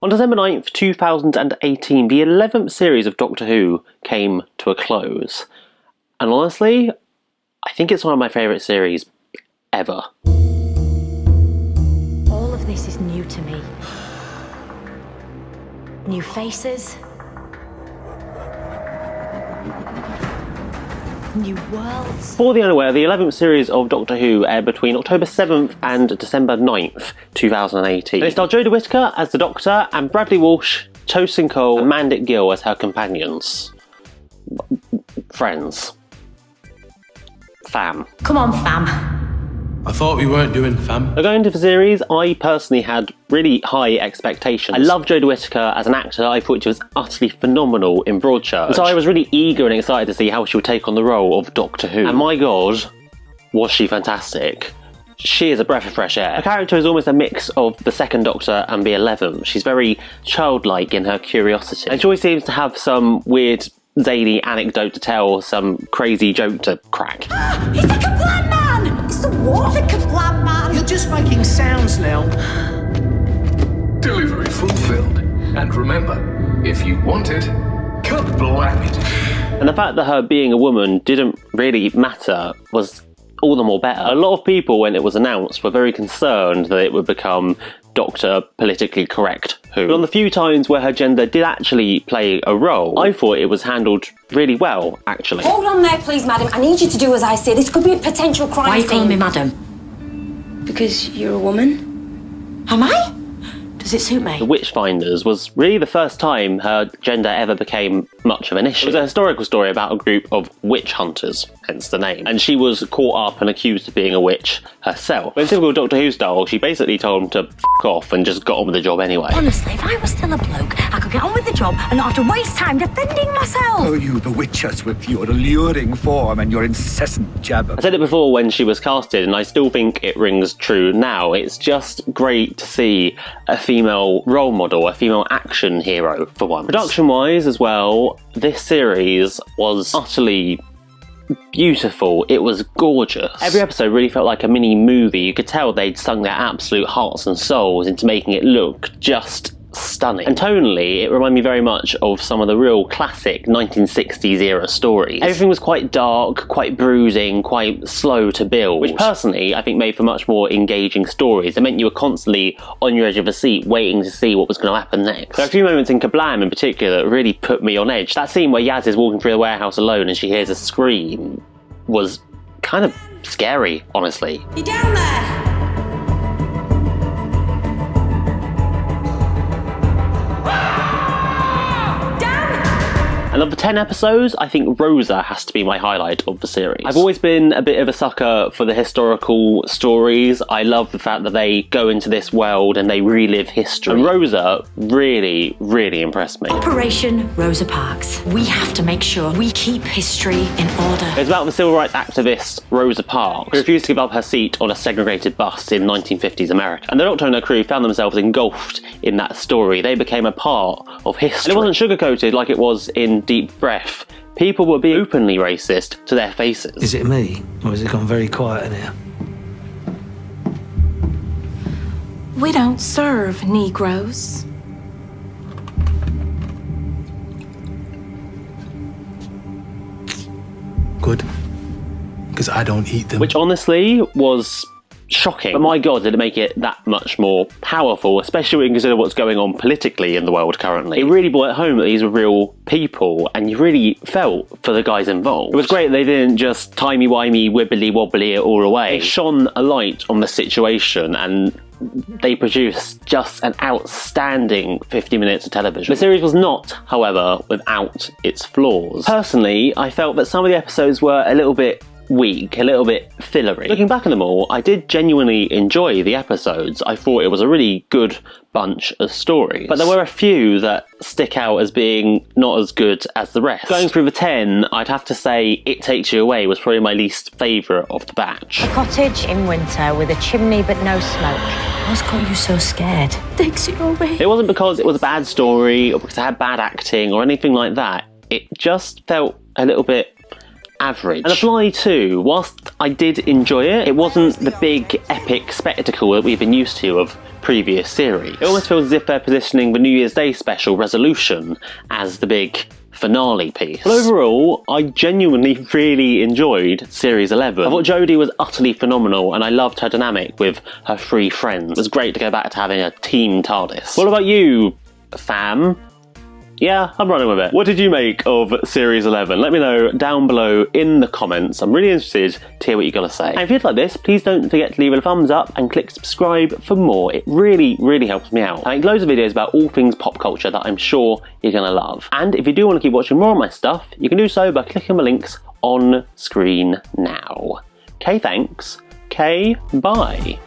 On December 9th, 2018, the 11th series of Doctor Who came to a close. And honestly, I think it's one of my favourite series ever. All of this is new to me. New faces. New worlds. For the unaware, the 11th series of Doctor Who aired between October 7th and December 9th, 2018. And it starred Jodie Whittaker as the Doctor and Bradley Walsh, Tosin Cole and Mandip Gill as her companions. Friends. Fam. Come on, fam. I thought we weren't doing fam. Going into the series, I personally had really high expectations. I love Jodie Whittaker as an actor. I thought she was utterly phenomenal in Broadchurch. And so I was really eager and excited to see how she would take on the role of Doctor Who. And my god, was she fantastic. She is a breath of fresh air. Her character is almost a mix of the second Doctor and the 11th. She's very childlike in her curiosity. And she always seems to have some weird, zany anecdote to tell, some crazy joke to crack. He's like a blind man! It's the what? Like a blind man! You're just making sounds now. Delivery fulfilled. And remember, if you want it, kablam it. And the fact that her being a woman didn't really matter was all the more better. A lot of people, when it was announced, were very concerned that it would become Dr. Politically Correct Who. But on the few times where her gender did actually play a role, I thought it was handled really well, actually. Hold on there, please, madam. I need you to do as I say. This could be a potential crime Why are you scene. calling me madam? Because you're a woman. Am I? Does it suit me? The Witchfinders was really the first time her gender ever became much of an issue. It was a historical story about a group of witch hunters, hence the name. And she was caught up and accused of being a witch herself. But in typical Doctor Who style, she basically told them to f*** off and just got on with the job anyway. Honestly, if I was still a bloke, I could get on with the job and not have to waste time defending myself. Oh, you bewitch with your alluring form and your incessant jabber. I said it before when she was casted, and I still think it rings true now. It's just great to see a female role model, a female action hero for once. Production-wise as well, this series was utterly beautiful. It was gorgeous. Every episode really felt like a mini movie. You could tell they'd sung their absolute hearts and souls into making it look just stunning. And tonally, it reminded me very much of some of the real classic 1960s era stories. Everything was quite dark, quite brooding, quite slow to build, which personally I think made for much more engaging stories. It meant you were constantly on your edge of a seat waiting to see what was going to happen next. There are a few moments in Kablam in particular that really put me on edge. That scene where Yaz is walking through the warehouse alone and she hears a scream was kind of scary, honestly. You down there? And of the 10 episodes, I think Rosa has to be my highlight of the series. I've always been a bit of a sucker for the historical stories. I love the fact that they go into this world and they relive history. And Rosa really, really impressed me. Operation Rosa Parks. We have to make sure we keep history in order. It's about the civil rights activist Rosa Parks, who refused to give up her seat on a segregated bus in 1950s America. And the Doctor and her crew found themselves engulfed in that story. They became a part of history. And it wasn't sugar-coated like it was in Deep Breath. People were being openly racist to their faces. Is it me, or has it gone very quiet in here? We don't serve Negroes. Good. Because I don't eat them. Which honestly was shocking. But my god, did it make it that much more powerful, especially when you consider what's going on politically in the world currently. It really brought it home that these were real people, and you really felt for the guys involved. It was great they didn't just timey-wimey, wibbly-wobbly it all away. It shone a light on the situation, and they produced just an outstanding 50 minutes of television. The series was not, however, without its flaws. Personally, I felt that some of the episodes were a little bit weak, a little bit fillery. Looking back on them all, I did genuinely enjoy the episodes. I thought it was a really good bunch of stories. But there were a few that stick out as being not as good as the rest. Going through the 10, I'd have to say It Takes You Away was probably my least favourite of the batch. A cottage in winter with a chimney but no smoke. What's got you so scared? Takes you away. It wasn't because it was a bad story or because it had bad acting or anything like that. It just felt a little bit average. And The Fly too, whilst I did enjoy it, it wasn't the big epic spectacle that we've been used to of previous series. It almost feels as if they're positioning the New Year's Day special Resolution as the big finale piece. But overall, I genuinely really enjoyed Series 11. I thought Jodie was utterly phenomenal, and I loved her dynamic with her 3 friends. It was great to go back to having a team TARDIS. What about you, fam? Yeah, I'm running with it. What did you make of Series 11? Let me know down below in the comments. I'm really interested to hear what you've got to say. And if you'd like this, please don't forget to leave it a thumbs up and click subscribe for more. It really, really helps me out. I make loads of videos about all things pop culture that I'm sure you're going to love. And if you do want to keep watching more of my stuff, you can do so by clicking the links on screen now. Okay, thanks. Okay, bye.